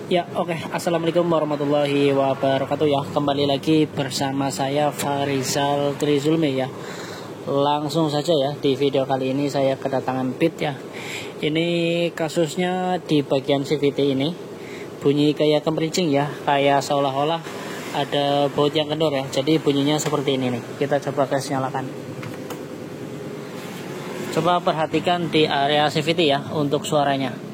Ya, oke. Assalamualaikum warahmatullahi wabarakatuh ya. Kembali lagi bersama saya Farizal Trizulmi ya. Langsung saja ya, di video kali ini saya kedatangan PIT ya. Ini kasusnya di bagian CVT ini. Bunyi kayak kemerincing ya, kayak seolah-olah ada baut yang kendor ya. Jadi bunyinya seperti ini nih. Kita coba tes nyalakan. Coba perhatikan di area CVT ya untuk suaranya.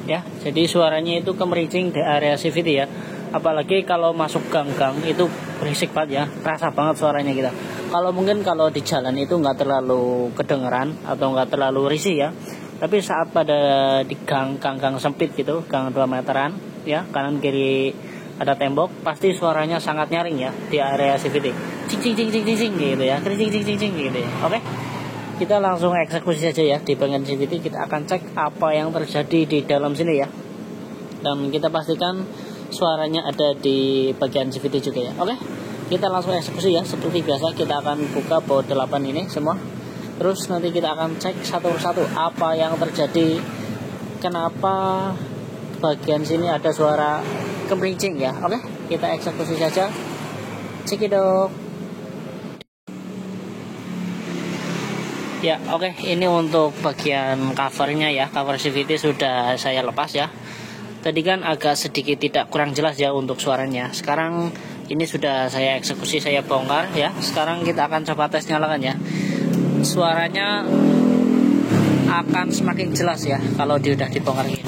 Ya, jadi suaranya itu kemerincing di area CVT ya. Apalagi kalau masuk gang-gang itu berisik banget ya, terasa banget suaranya kita. Kalau di jalan itu nggak terlalu kedengeran atau nggak terlalu risih ya. Tapi saat pada di gang-gang sempit gitu, gang 2 meteran ya, kanan kiri ada tembok, pasti suaranya sangat nyaring ya di area CVT. Cing cing cing cing cing gitu ya, cing cing cing cing gitu ya. Oke. Kita langsung eksekusi saja ya di bagian CVT. Kita akan cek apa yang terjadi di dalam sini ya, dan kita pastikan suaranya ada di bagian CVT juga ya. Oke, kita langsung eksekusi ya. Seperti biasa kita akan buka baut 8 ini semua. Terus nanti kita akan cek satu persatu apa yang terjadi, kenapa bagian sini ada suara kemerincing ya. Oke, kita eksekusi saja. Cekidot. Ya, oke. Ini untuk bagian covernya ya. Cover CVT sudah saya lepas ya. Tadi kan agak sedikit tidak kurang jelas ya untuk suaranya. Sekarang ini sudah saya eksekusi, saya bongkar ya. Sekarang kita akan coba tes nyalakan ya. Suaranya akan semakin jelas ya kalau dia udah dibongkar ini.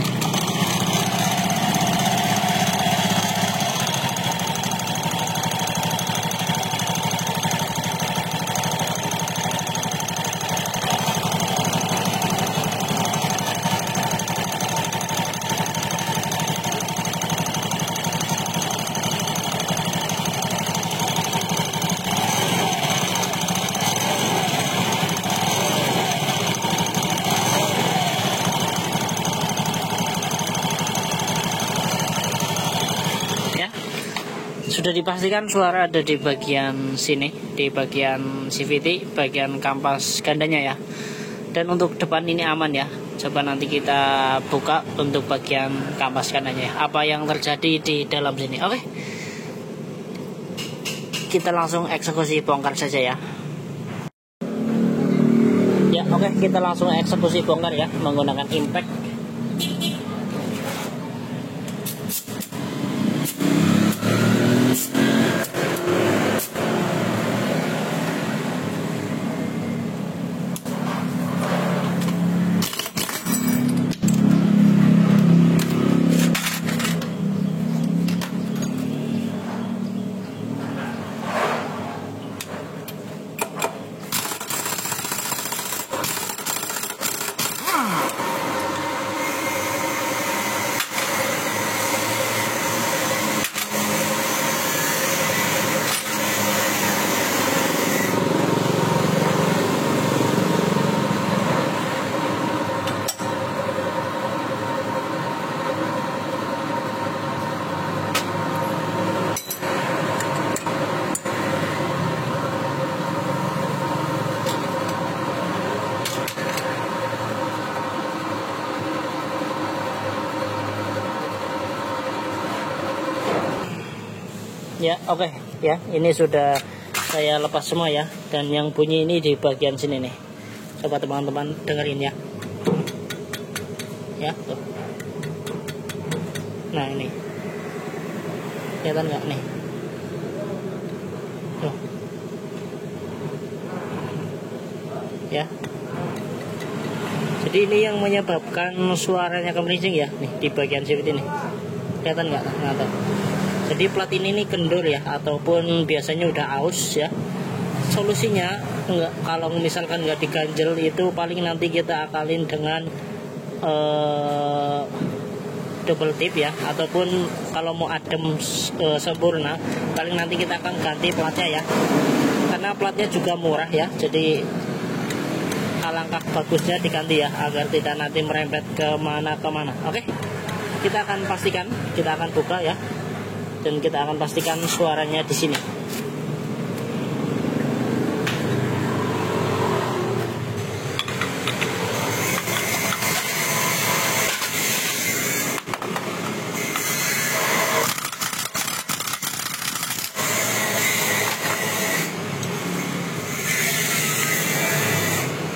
Sudah dipastikan suara ada di bagian sini, di bagian CVT, bagian kampas gandanya ya. Dan untuk depan ini aman ya. Coba nanti kita buka untuk bagian kampas gandanya ya. Apa yang terjadi di dalam sini. Oke. Kita langsung eksekusi bongkar saja ya. Ya, oke, kita langsung eksekusi bongkar ya menggunakan impact. Ya, oke. Ya, ini sudah saya lepas semua ya. Dan yang bunyi ini di bagian sini nih. Coba teman-teman dengerin ya. Ya, tuh. Nah, ini. Kelihatan nggak nih? Tuh. Ya. Jadi ini yang menyebabkan suaranya kemerincing ya, nih di bagian CVT nih. Kelihatan nggak? Nggak tahu. Jadi plat ini kendor ya, ataupun biasanya udah aus ya. Solusinya kalau misalkan nggak diganjel itu paling nanti kita akalin dengan double tip ya, ataupun kalau mau adem sempurna, paling nanti kita akan ganti platnya ya, karena platnya juga murah ya, jadi alangkah bagusnya diganti ya, agar tidak nanti merembet kemana. Oke, kita akan pastikan, kita akan buka ya, dan kita akan pastikan suaranya di sini.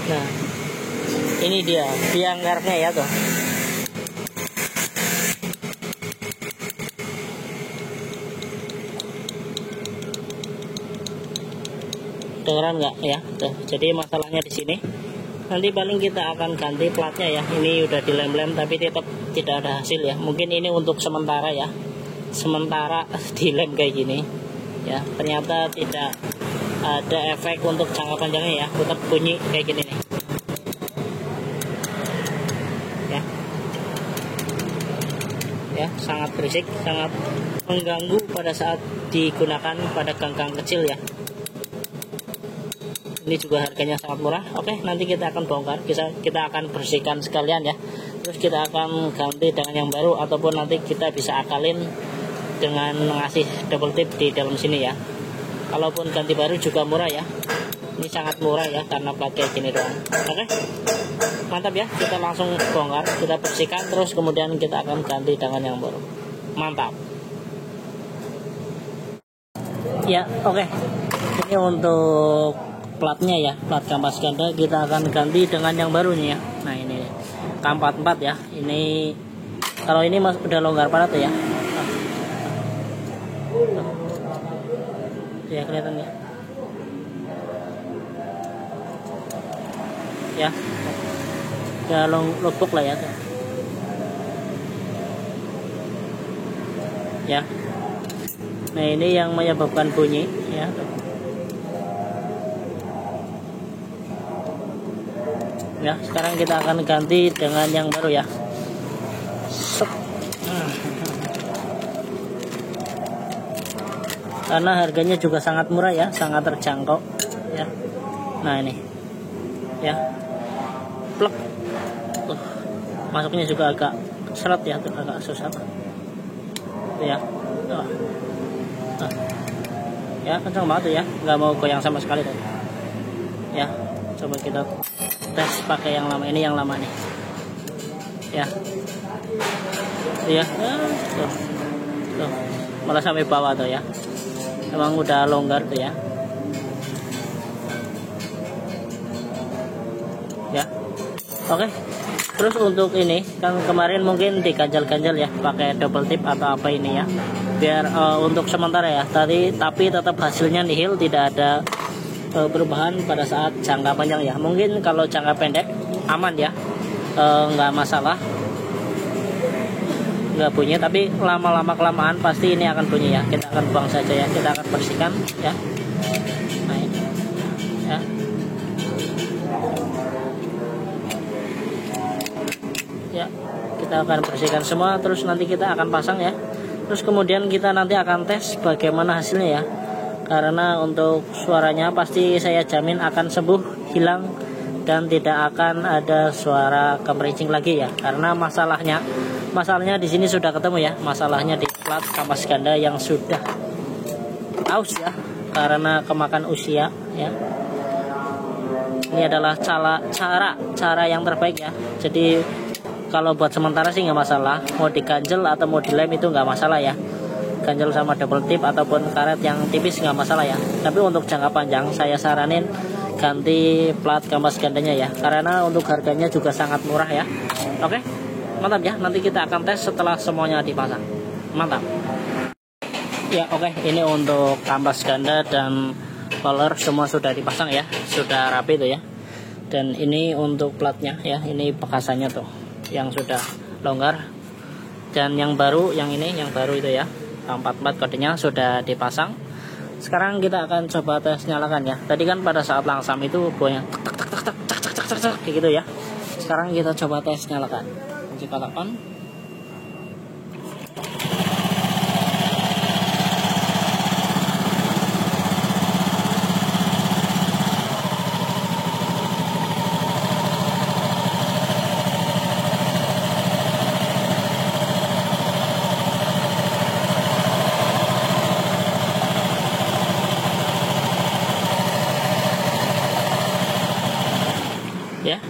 Nah, ini dia biangkarnya ya tuh. Dengeran nggak ya? Tuh, jadi masalahnya di sini. Nanti paling kita akan ganti platnya ya. Ini udah dilem-lem tapi tetap tidak ada hasil ya. Mungkin ini untuk sementara ya. Sementara dilem kayak gini. Ya, ternyata tidak ada efek untuk jangka panjangnya ya. Tetap bunyi kayak gini nih. Ya. Ya, sangat berisik, sangat mengganggu pada saat digunakan pada gang-gang kecil ya. Ini juga harganya sangat murah. Oke, nanti kita akan bongkar, kita akan bersihkan sekalian ya. Terus kita akan ganti dengan yang baru, ataupun nanti kita bisa akalin dengan ngasih double tip di dalam sini ya. Kalaupun ganti baru juga murah ya. Ini sangat murah ya, karena pakai gini doang. Oke, mantap ya. Kita langsung bongkar, kita bersihkan, terus kemudian kita akan ganti dengan yang baru. Mantap ya. Oke, ini untuk platnya ya, plat kampas ganda kita akan ganti dengan yang barunya ya. Nah, ini K44 ya. Ini kalau ini udah longgar parah tuh ya. Ya, kelihatan ya. Ya. Ya logbook lah ya tuh. Ya. Nah, ini yang menyebabkan bunyi ya. Ya, sekarang kita akan ganti dengan yang baru ya. Karena harganya juga sangat murah ya, sangat terjangkau ya. Nah, ini ya, plek. Masuknya juga agak seret ya, agak susah ya. Ya, kencang banget tuh ya, nggak mau goyang sama sekali tuh ya. Coba kita tes pakai yang lama. Ini yang lama nih ya. Ya, tuh. Malah sampai bawah tuh ya. Emang udah longgar tuh ya. Ya, oke. Terus untuk ini kan kemarin mungkin diganjal-ganjal ya, pakai double tip atau apa ini ya, biar untuk sementara ya. Tapi tetap hasilnya nihil, tidak ada perubahan pada saat jangka panjang ya. Mungkin kalau jangka pendek aman ya, nggak masalah, nggak bunyi. Tapi lama-lama kelamaan pasti ini akan bunyi ya. Kita akan buang saja ya, kita akan bersihkan ya. Nah, ini ya. Ya, kita akan bersihkan semua, terus nanti kita akan pasang ya. Terus kemudian kita nanti akan tes bagaimana hasilnya ya. Karena untuk suaranya pasti saya jamin akan sembuh, hilang, dan tidak akan ada suara kemericing lagi ya. Karena masalahnya di sini sudah ketemu ya. Masalahnya di plat kampas ganda yang sudah aus ya, karena kemakan usia ya. Ini adalah cara yang terbaik ya. Jadi kalau buat sementara sih nggak masalah, mau diganjel atau mau dilem itu nggak masalah ya. Ganjel sama double tip ataupun karet yang tipis nggak masalah ya. Tapi untuk jangka panjang saya saranin ganti plat kampas gandanya ya, karena untuk harganya juga sangat murah ya. Oke, mantap ya. Nanti kita akan tes setelah semuanya dipasang. Mantap ya. Oke, ini untuk kampas ganda dan collar semua sudah dipasang ya, sudah rapi tuh ya. Dan ini untuk platnya ya, ini bekasannya tuh yang sudah longgar. Dan yang baru, yang baru itu ya, K44 kodenya sudah dipasang. Sekarang kita akan coba tes nyalakan ya. Tadi kan pada saat langsam itu goyang kayak gitu ya. sekarang kita coba tes nyalakan. Jika on. Ya,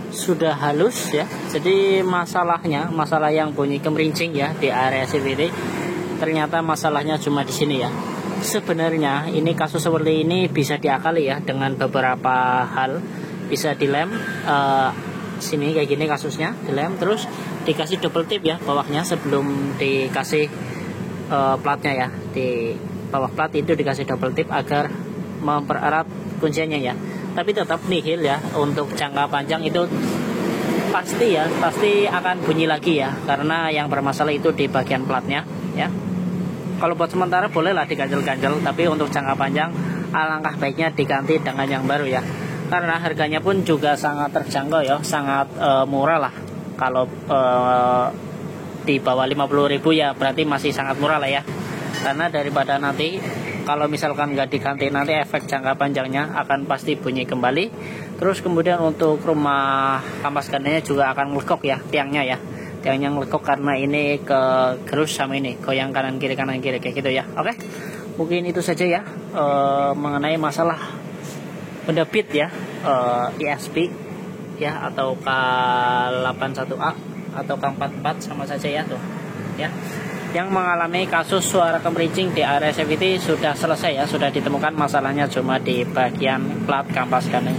sudah halus ya. Jadi masalah yang bunyi kemerincing ya di area CVT, ternyata masalahnya cuma di sini ya. Sebenarnya ini kasus seperti ini bisa diakali ya dengan beberapa hal. Bisa dilem sini kayak gini kasusnya, dilem terus dikasih double tip ya bawahnya sebelum dikasih platnya ya. Di bawah plat itu dikasih double tip agar mempererat kunciannya ya. Tapi tetap nihil ya, untuk jangka panjang itu pasti akan bunyi lagi ya, karena yang bermasalah itu di bagian platnya ya. Kalau buat sementara bolehlah diganjel-ganjel, tapi untuk jangka panjang alangkah baiknya diganti dengan yang baru ya, karena harganya pun juga sangat terjangkau ya, sangat murah lah. Kalau di bawah 50.000 ya berarti masih sangat murah lah ya, karena daripada nanti kalau misalkan nggak diganti nanti efek jangka panjangnya akan pasti bunyi kembali. Terus kemudian untuk rumah kampas gandanya juga akan ngelekok ya, tiangnya ngelekok karena ini ke gerus sama ini goyang kanan kiri kayak gitu ya. Oke, mungkin itu saja ya mengenai masalah benda bit ya, ESP ya, atau K81A atau K44 sama saja ya tuh ya. Yang mengalami kasus suara kemerincing di area CVT sudah selesai ya, sudah ditemukan, masalahnya cuma di bagian plat kampas kanan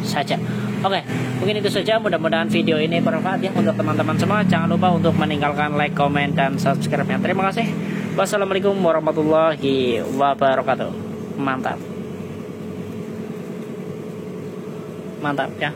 saja. Oke, mungkin itu saja, mudah-mudahan video ini bermanfaat ya untuk teman-teman semua. Jangan lupa untuk meninggalkan like, komen, dan subscribe-nya. Terima kasih. Wassalamualaikum warahmatullahi wabarakatuh. Mantap ya.